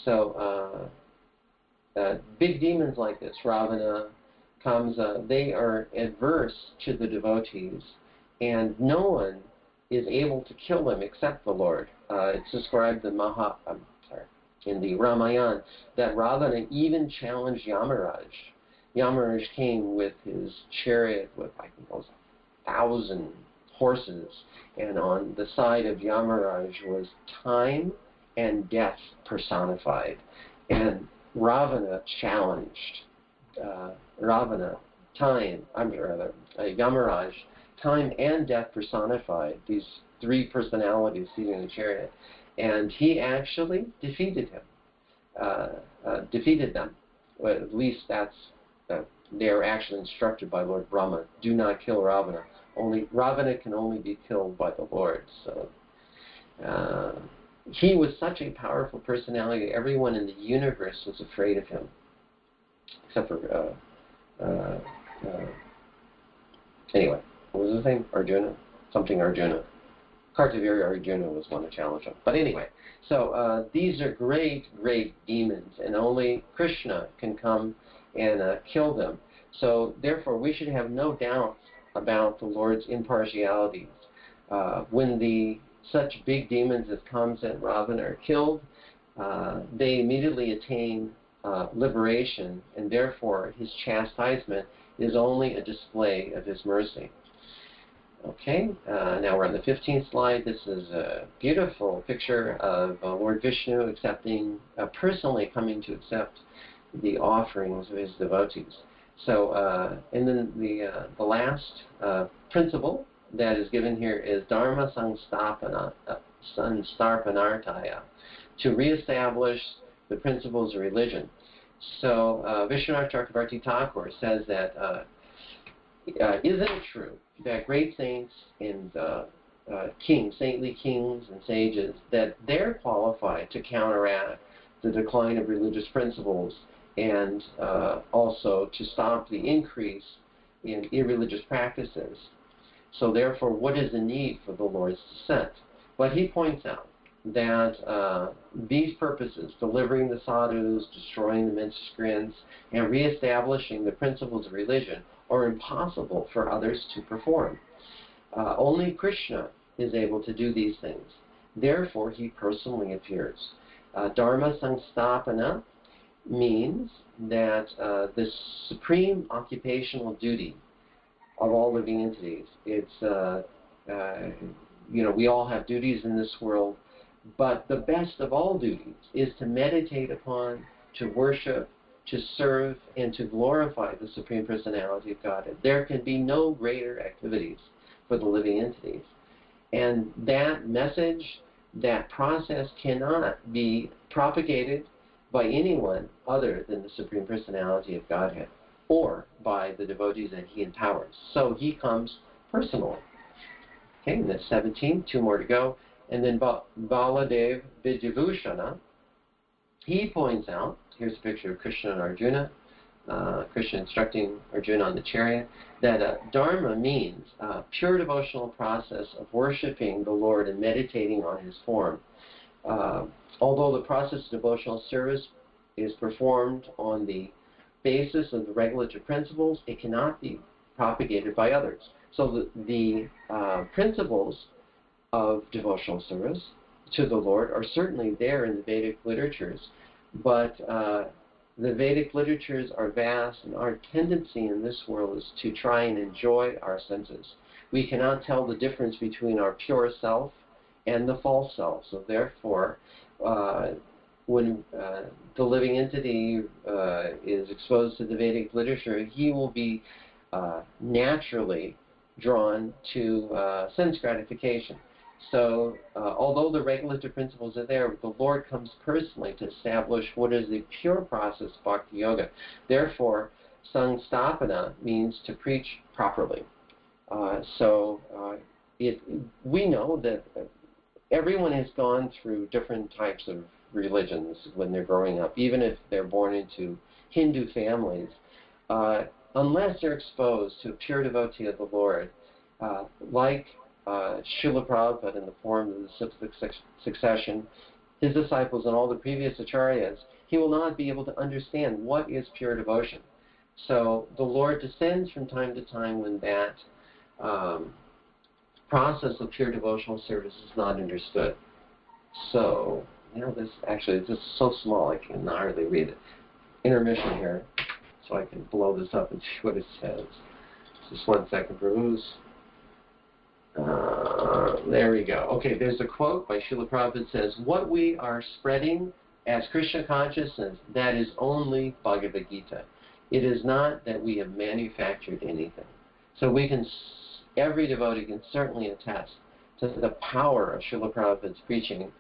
So big demons like this, Ravana, Kamsa, they are adverse to the devotees, and no one is able to kill them except the Lord. It's described in the Ramayana that Ravana even challenged Yamaraj. Yamaraj came with his chariot with, I think it was 1,000 horses, and on the side of Yamaraj was time and death personified. And Ravana challenged Yamaraj, time and death personified, these three personalities seated in the chariot, and he actually defeated them. Well, at least that's they're actually instructed by Lord Brahma, do not kill Ravana. Ravana can only be killed by the Lord. So he was such a powerful personality that everyone in the universe was afraid of him, except for Anyway, what was his name? Arjuna? Something Arjuna. Kartaviri Arjuna was one to challenge him. But anyway, so these are great, great demons, and only Krishna can come and kill them. So therefore, we should have no doubts about the Lord's impartiality. When such big demons as Kamsa and Ravana are killed, they immediately attain liberation, and therefore his chastisement is only a display of his mercy. Okay, now we're on the 15th slide. This is a beautiful picture of Lord Vishnu personally coming to accept the offerings of his devotees. So, and then the last principle that is given here is Dharma Sangstarpanartaya, to reestablish the principles of religion. So, Vishwanath Chakravarti Thakur says that isn't it true that great saints and kings, saintly kings and sages, that they're qualified to counteract the decline of religious principles and also to stop the increase in irreligious practices? So therefore, what is the need for the Lord's descent? But he points out that these purposes, delivering the sadhus, destroying the miscreants, and reestablishing the principles of religion, are impossible for others to perform. Only Krishna is able to do these things. Therefore, he personally appears. Dharma Sangstapana means that the supreme occupational duty of all living entities, it's, we all have duties in this world, but the best of all duties is to meditate upon, to worship, to serve, and to glorify the Supreme Personality of Godhead. There can be no greater activities for the living entities. And that message, that process cannot be propagated by anyone other than the Supreme Personality of Godhead or by the devotees that he empowers. So he comes personally. Okay, and that's 17, 2 more to go. And then Baladev Vidyabhushana, he points out, here's a picture of Krishna and Arjuna, Krishna instructing Arjuna on the chariot, that Dharma means pure devotional process of worshiping the Lord and meditating on his form. Although the process of devotional service is performed on the basis of the regulative principles, it cannot be propagated by others. So the principles of devotional service to the Lord are certainly there in the Vedic literatures, but the Vedic literatures are vast, and our tendency in this world is to try and enjoy our senses. We cannot tell the difference between our pure self and the false self. So therefore, when the living entity is exposed to the Vedic literature, he will be naturally drawn to sense gratification. So, although the regulative principles are there, the Lord comes personally to establish what is the pure process of Bhakti Yoga. Therefore, Sangstapana means to preach properly. We know that everyone has gone through different types of religions when they're growing up, even if they're born into Hindu families. Unless they're exposed to a pure devotee of the Lord, like Srila Prabhupada in the form of the Sixth Succession, his disciples and all the previous acharyas, he will not be able to understand what is pure devotion. So the Lord descends from time to time when that process of pure devotional service is not understood. So, this is so small I can hardly read it. Intermission here, so I can blow this up and see what it says. Just 1 second, Bruce. There we go. Okay, there's a quote by Srila Prabhupada. Says, what we are spreading as Krishna consciousness, that is only Bhagavad Gita. It is not that we have manufactured anything. So every devotee can certainly attest to the power of Srila Prabhupada's preaching.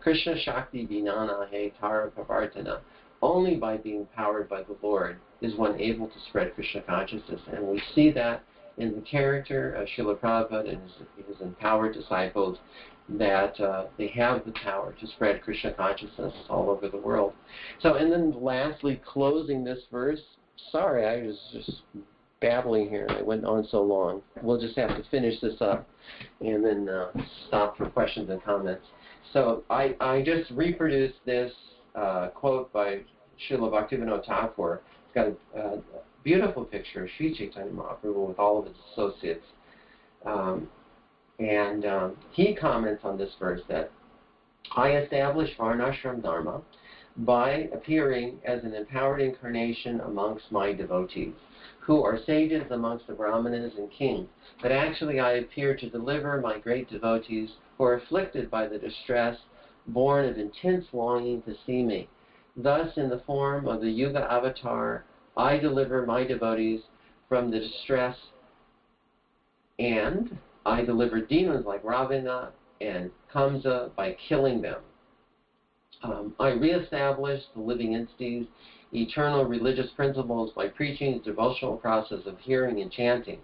Krishna Shakti Vinana He Tara Pavartana. Only by being powered by the Lord is one able to spread Krishna consciousness. And we see that in the character of Srila Prabhupada and his empowered disciples, that they have the power to spread Krishna consciousness all over the world. So, and then lastly, closing this verse, sorry, I was just babbling here. I went on so long. We'll just have to finish this up and then stop for questions and comments. So I just reproduced this quote by Srila Bhaktivinoda Thakur. It's got a beautiful picture of Sri Chaitanya Mahaprabhu with all of his associates. He comments on this verse that I establish Varnashram Dharma by appearing as an empowered incarnation amongst my devotees, who are sages amongst the Brahmanas and kings. But actually I appear to deliver my great devotees who are afflicted by the distress born of intense longing to see me. Thus, in the form of the Yuga avatar, I deliver my devotees from the distress, and I deliver demons like Ravana and Kamsa by killing them. I reestablish the living entities' eternal religious principles by preaching the devotional process of hearing and chanting.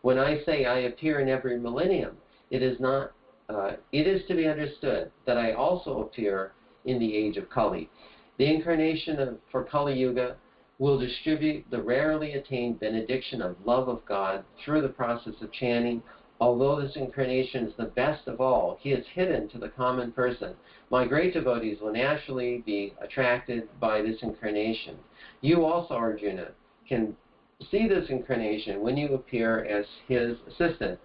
When I say I appear in every millennium, it is to be understood that I also appear in the age of Kali. The incarnation for Kali Yuga will distribute the rarely attained benediction of love of God through the process of chanting. Although this incarnation is the best of all, he is hidden to the common person. My great devotees will naturally be attracted by this incarnation. You also, Arjuna, can see this incarnation when you appear as his assistant.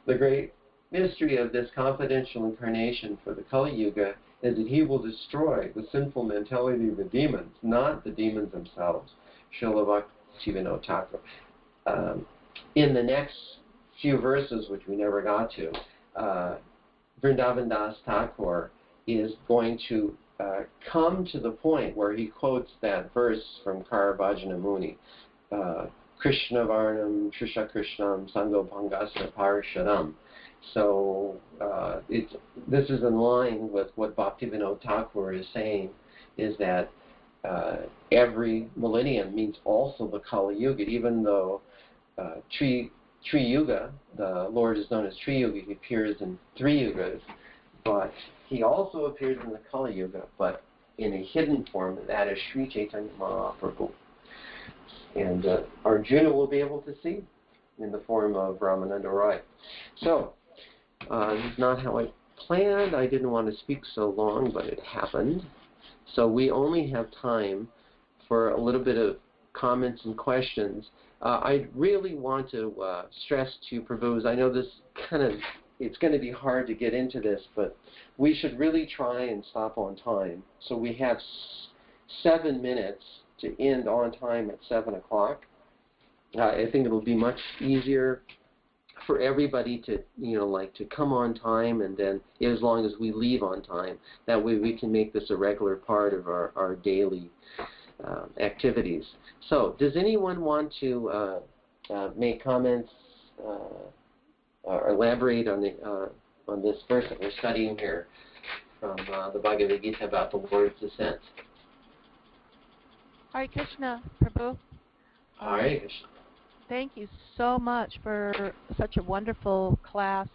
The great mystery of this confidential incarnation for the Kali Yuga is that he will destroy the sinful mentality of the demons, not the demons themselves. Srila Bhaktivinoda Thakur. In the next few verses, which we never got to, Vrindavan Das Thakur is going to come to the point where he quotes that verse from Karabhajana Muni, Krishna Varnam Trisha Krishnam Sango Pangasana Parishadam. So this is in line with what Bhaktivinoda Thakur is saying, is that every millennium means also the Kali Yuga, even though Tri Yuga, the Lord is known as Tri Yuga, he appears in 3 yugas, but he also appears in the Kali Yuga, but in a hidden form, and that is Sri Chaitanya Mahaprabhu. And Arjuna will be able to see in the form of Ramananda Roy. So, this is not how I planned. I didn't want to speak so long, but it happened. So we only have time for a little bit of comments and questions. I really want to stress to Prabhus, I know this it's going to be hard to get into this, but we should really try and stop on time. So we have 7 minutes to end on time at 7 o'clock. I think it'll be much easier for everybody to, to come on time, and then as long as we leave on time. That way we can make this a regular part of our daily activities. So, does anyone want to make comments or elaborate on this verse that we're studying here from the Bhagavad Gita about the Lord's descent? Hare Krishna, Prabhu. Hare Krishna. Thank you so much for such a wonderful class.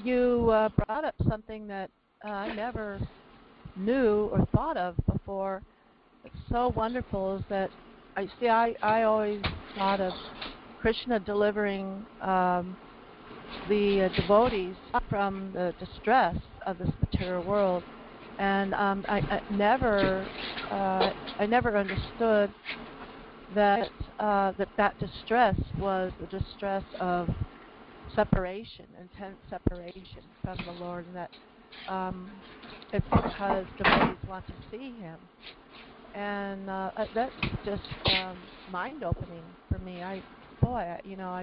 You brought up something that I never knew or thought of before. It's so wonderful is that I always thought of Krishna delivering the devotees from the distress of this material world, and I never understood that that distress was the distress of separation, intense separation from the Lord, and that it's because devotees want to see Him, and that's just mind-opening for me. I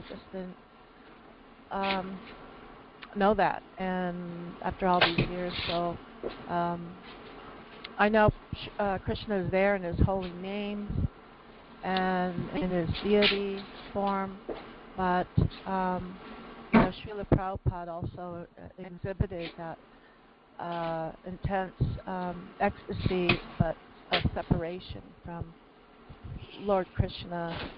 just didn't know that, and after all these years, so I know Krishna is there in His holy names and in His deity form, but Srila Prabhupada also exhibited that intense ecstasy, but of separation from Lord Krishna.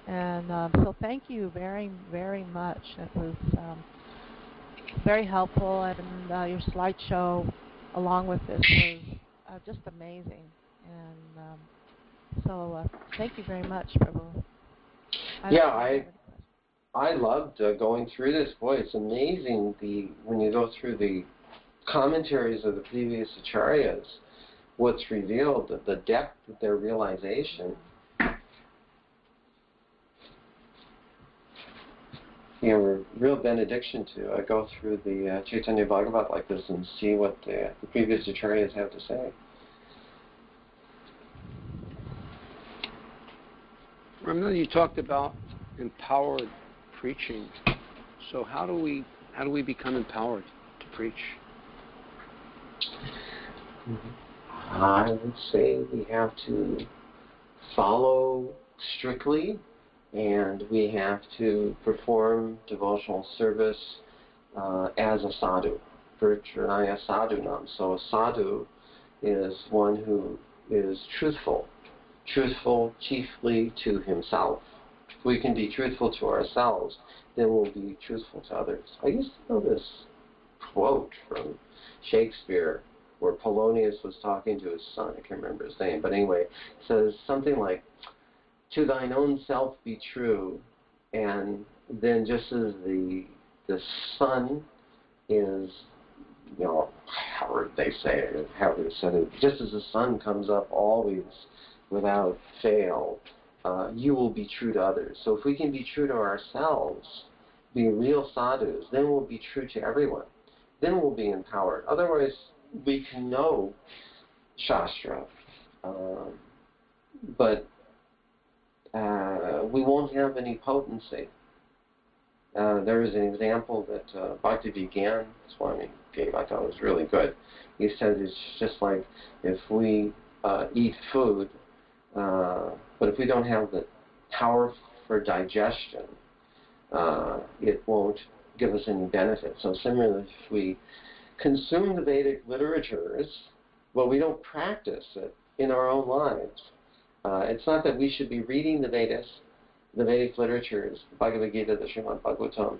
And so thank you very, very much. It was very helpful, and your slideshow along with this was just amazing. And so thank you very much, Prabhu. I loved going through this. Boy, it's amazing when you go through the commentaries of the previous acharyas, what's revealed, the depth of their realization. A real benediction to go through the Chaitanya Bhagavat like this and see what the previous acharyas have to say. Ramananda, you talked about empowered preaching. So how do we become empowered to preach? I would say we have to follow strictly, and we have to perform devotional service as a sadhu. Pritranaya sadhunam. So a sadhu is one who is truthful chiefly to himself. If we can be truthful to ourselves, then we'll be truthful to others. I used to know this quote from Shakespeare where Polonius was talking to his son. I can't remember his name, but anyway, it says something like, "To thine own self be true," and then just as the sun is, how they say it, how they said it, just as the sun comes up always without fail, you will be true to others. So if we can be true to ourselves, be real sadhus, then we'll be true to everyone. Then we'll be empowered. Otherwise, we can know Shastra, but we won't have any potency. There was an example that Bhakti Vigyan Swami gave. I thought was really good. He said it's just like if we eat food, but if we don't have the power for digestion, it won't give us any benefit. So similarly, if we consume the Vedic literatures, but we don't practice it in our own lives. It's not that we should be reading the Vedas, the Vedic literatures, the Bhagavad Gita, the Srimad Bhagavatam,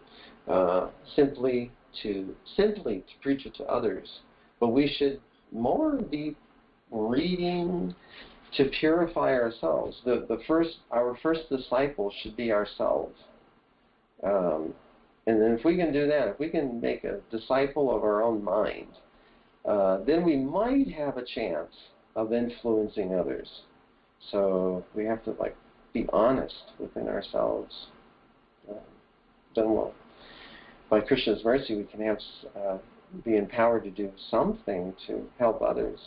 simply to preach it to others, but we should more be reading to purify ourselves. Our first disciple should be ourselves. And then if we can do that, if we can make a disciple of our own mind, then we might have a chance of influencing others. So we have to be honest within ourselves. Then by Krishna's mercy, we can be empowered to do something to help others.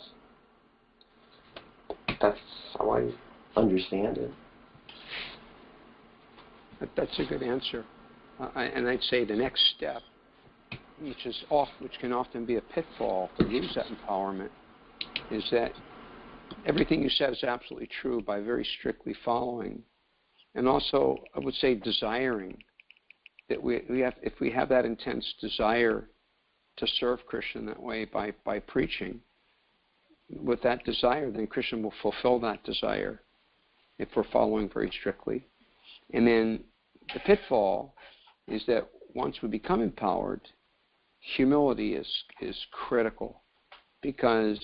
That's how I understand it. That's a good answer. And I'd say the next step, which can often be a pitfall to lose that empowerment, is that everything you said is absolutely true by very strictly following, and also I would say desiring that if we have that intense desire to serve Krishna in that way by preaching, with that desire, then Krishna will fulfill that desire if we're following very strictly. And then the pitfall is that once we become empowered, humility is critical, because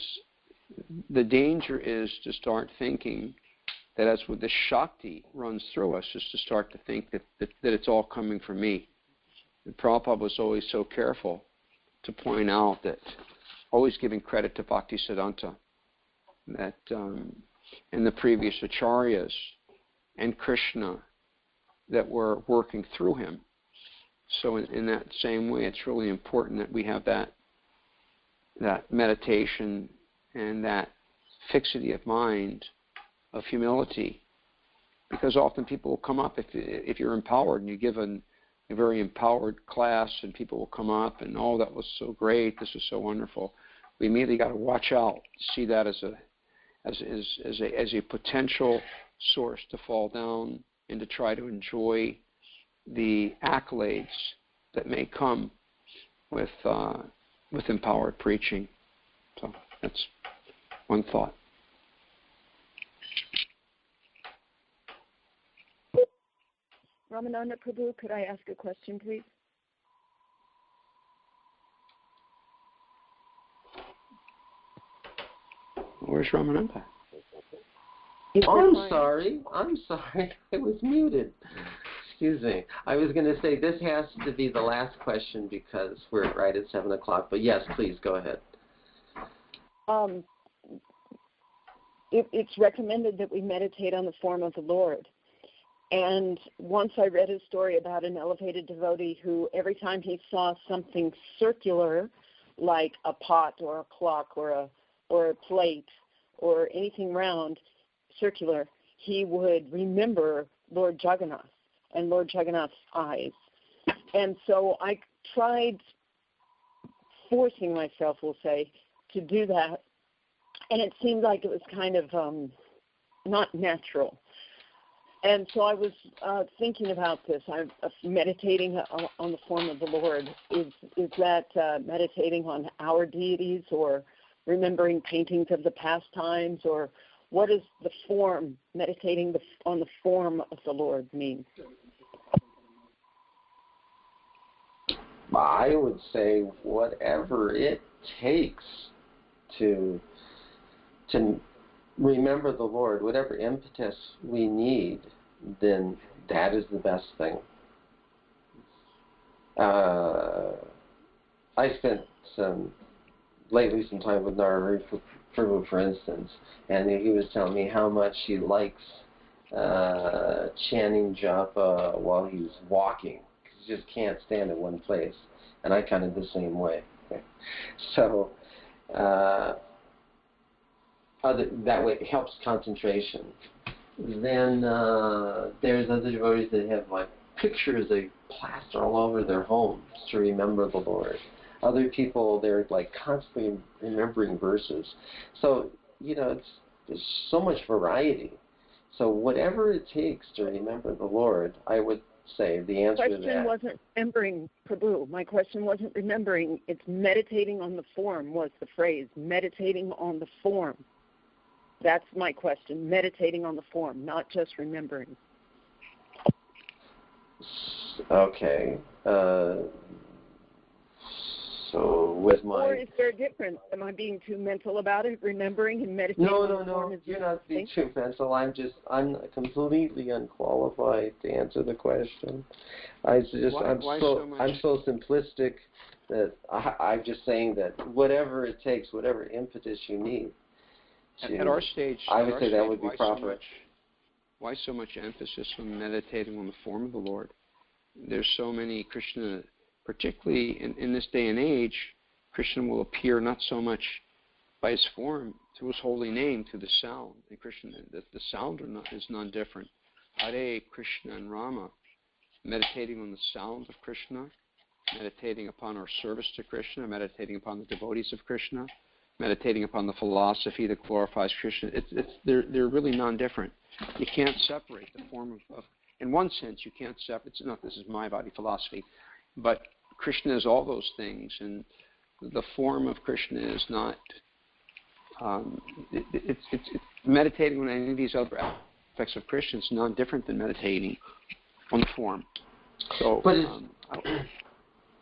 the danger is to start thinking that as with the Shakti runs through us, is to start to think that it's all coming from me. And Prabhupada was always so careful to point out that, always giving credit to Bhaktisiddhanta, that in the previous acharyas and Krishna that were working through him. So in that same way, it's really important that we have that meditation and that fixity of mind, of humility, because often people will come up, if you're empowered and you give a very empowered class, and people will come up and, oh, that was so great, this was so wonderful. We immediately got to watch out, see that as a potential source to fall down and to try to enjoy the accolades that may come with empowered preaching. So that's one thought. Ramananda Prabhu, could I ask a question, please? Where's Ramananda? I'm sorry. I was muted. Excuse me. I was going to say this has to be the last question because we're right at 7 o'clock. But yes, please go ahead. It's recommended that we meditate on the form of the Lord. And once I read a story about an elevated devotee who every time he saw something circular, like a pot or a clock or a plate or anything round, circular, he would remember Lord Jagannath and Lord Jagannath's eyes. And so I tried forcing myself, we'll say, to do that. And it seemed like it was kind of not natural. And so I was thinking about this. I'm meditating on the form of the Lord. Is that meditating on our deities or remembering paintings of the past times? Or what is the form, meditating on the form of the Lord mean? I would say whatever it takes to remember the Lord, whatever impetus we need, then that is the best thing. I spent lately some time with Nararu Prabhu, for instance, and he was telling me how much he likes chanting japa while he's walking. He just can't stand in one place, and I kind of the same way. So that way it helps concentration. Then there's other devotees that have like pictures they plaster all over their homes to remember the Lord. Other people, they're like constantly remembering verses. So, there's so much variety. So whatever it takes to remember the Lord, I would say the answer to that. My question wasn't remembering, Prabhu. My question wasn't remembering. It's meditating on the form was the phrase. Meditating on the form. That's my question. Meditating on the form, not just remembering. Okay. So with my... Or is there a difference? Am I being too mental about it, remembering and meditating on the form? No. You're not being too mental. I'm completely unqualified to answer the question. I'm so simplistic that I'm just saying that whatever it takes, whatever impetus you need. At our stage, I would say that would be proper. Why so much emphasis on meditating on the form of the Lord? There's so many Krishna, particularly in this day and age, Krishna will appear not so much by his form, through his holy name, through the sound. And Krishna, the sound is non-different. Hare Krishna and Rama, meditating on the sound of Krishna, meditating upon our service to Krishna, meditating upon the devotees of Krishna, meditating upon the philosophy that glorifies Krishna. They're really non-different. You can't separate the form of in one sense, you can't separate. It's not, this is my body philosophy, but Krishna is all those things, and the form of Krishna is not. It's meditating on any of these other aspects of Krishna is non-different than meditating on the form. So,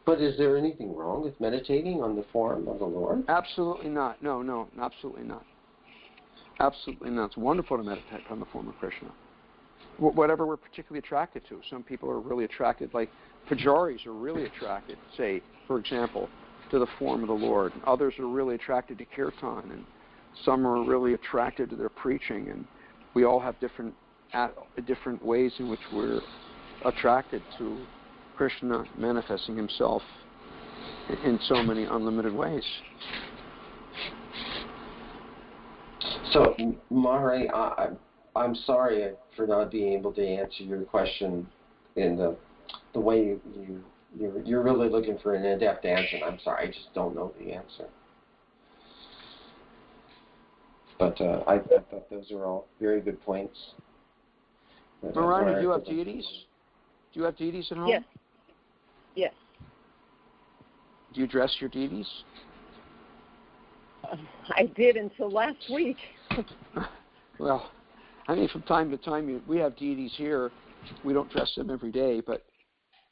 but is there anything wrong with meditating on the form of the Lord? Absolutely not. No, absolutely not. Absolutely not. It's wonderful to meditate on the form of Krishna. Whatever we're particularly attracted to. Some people are really attracted, like pujaris are really attracted, say, for example, to the form of the Lord. Others are really attracted to kirtan, and some are really attracted to their preaching. And we all have different ways in which we're attracted to Krishna manifesting himself in so many unlimited ways. So, Mahari, I'm sorry for not being able to answer your question in the way you're really looking for an in-depth answer. I'm sorry, I just don't know the answer. But I thought those are all very good points. Miranda, do you have deities? Do you have deities at home? Yes. Yes. Do you dress your deities? I did until last week. Well, I mean, from time to time, we have deities here. We don't dress them every day, but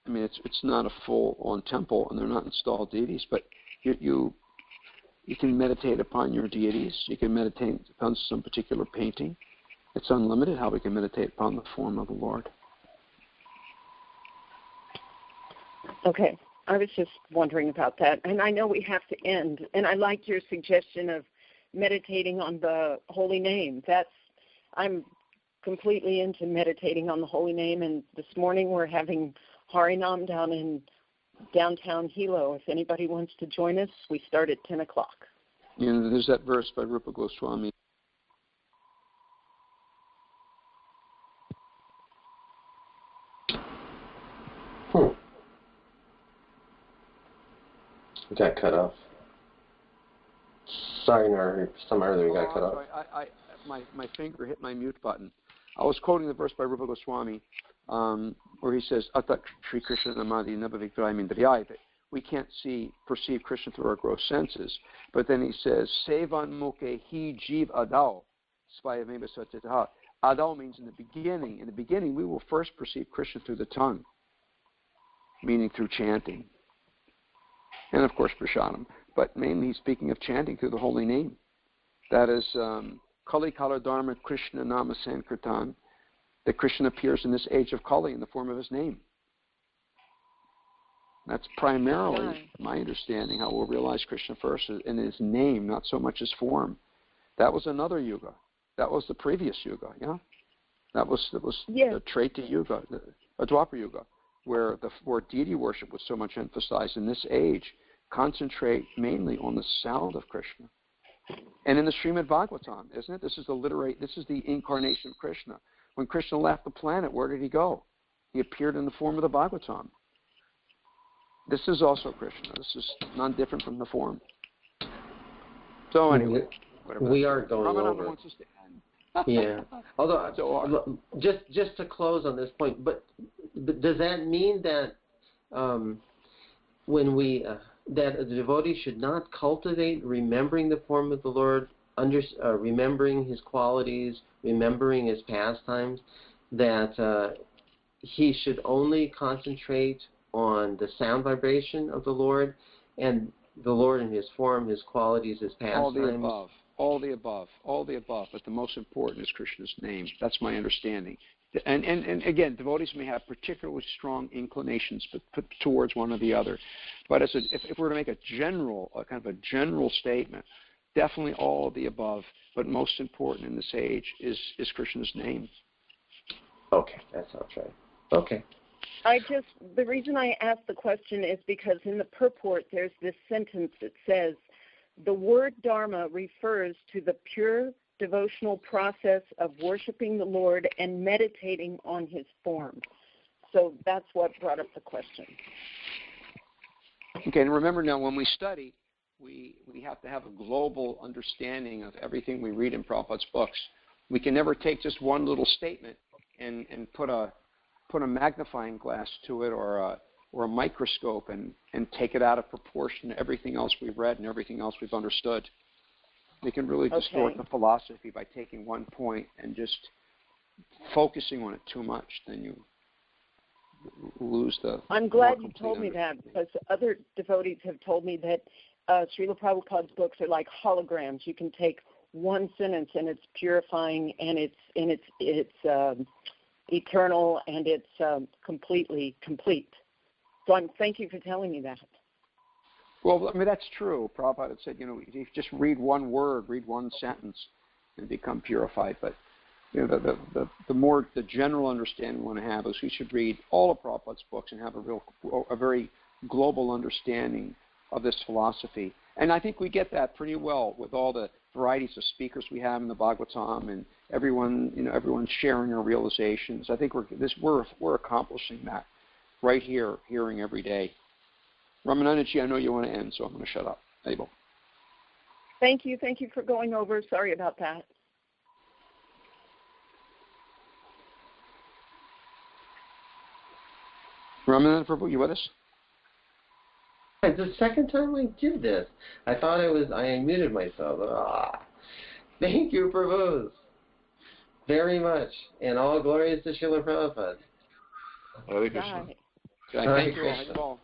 I mean, it's not a full-on temple, and they're not installed deities. But you can meditate upon your deities. You can meditate upon some particular painting. It's unlimited how we can meditate upon the form of the Lord. Okay. I was just wondering about that. And I know we have to end. And I like your suggestion of meditating on the holy name. I'm completely into meditating on the holy name. And this morning we're having Harinam down in downtown Hilo. If anybody wants to join us, we start at 10 o'clock. Yeah, there's that verse by Rupa Goswami. We got cut off. Sorry, Nara, some earlier we got cut off. My finger hit my mute button. I was quoting the verse by Rupa Goswami where he says, Atak Shri Krishna Namadi Nabhavikrayamindriyai, that we can't perceive Krishna through our gross senses. But then he says, Sevan Mukhe Hi Jiv Adao, Svayameva Satyataha. Adao means in the beginning. In the beginning, we will first perceive Krishna through the tongue, meaning through chanting. And of course, Prasadam. But mainly he's speaking of chanting through the holy name. That is Kali Kala Dharma Krishna Nama Sankirtan, that Krishna appears in this age of Kali in the form of his name. That's primarily my understanding how we'll realize Krishna first in his name, not so much his form. That was another yuga. That was the previous yuga, yeah? That was the Treta Yuga, a Dwapar Yuga, where deity worship was so much emphasized. In this age, concentrate mainly on the sound of Krishna. And in the Srimad Bhagavatam, isn't it? This is the incarnation of Krishna. When Krishna left the planet, where did he go? He appeared in the form of the Bhagavatam. This is also Krishna. This is not different from the form. So anyway, we are going Ramananda over. Wants us to end. Yeah. Although, just to close on this point, but does that mean that when we that a devotee should not cultivate remembering the form of the Lord, remembering his qualities, remembering his pastimes, that he should only concentrate on the sound vibration of the Lord, and the Lord in his form, his qualities, his pastimes? All the above. But the most important is Krishna's name. That's my understanding. And again, devotees may have particularly strong inclinations towards one or the other. But if we're to make a kind of a general statement, definitely all of the above. But most important in this age is Krishna's name. Okay, that sounds right. Okay. The reason I asked the question is because in the purport there's this sentence that says, the word Dharma refers to the pure devotional process of worshiping the Lord and meditating on his form. So that's what brought up the question. Okay, and remember now, when we study, we have to have a global understanding of everything we read in Prabhupada's books. We can never take just one little statement and put a magnifying glass to it or a microscope and take it out of proportion to everything else we've read and everything else we've understood. We can really distort the philosophy by taking one point and just focusing on it too much. Then you lose the... I'm glad you told me that, because other devotees have told me that Srila Prabhupada's books are like holograms. You can take one sentence and it's purifying and it's eternal and it's completely complete. So thank you for telling me that. Well, I mean, that's true. Prabhupada had said, if you just read one word, read one sentence, and become purified. But the general understanding we want to have is we should read all of Prabhupada's books and have a very global understanding of this philosophy. And I think we get that pretty well with all the varieties of speakers we have in the Bhagavatam and everyone sharing our realizations. I think we're accomplishing that right here, hearing every day. Ramanandaji, I know you want to end, so I'm going to shut up. Abel. Thank you for going over. Sorry about that. Ramananda Prabhu, you with us? It's the second time I did this. I thought I unmuted myself. Thank you, Prabhu, very much. And all glories to Srila Prabhupada. Hare Krishna. Thank you all.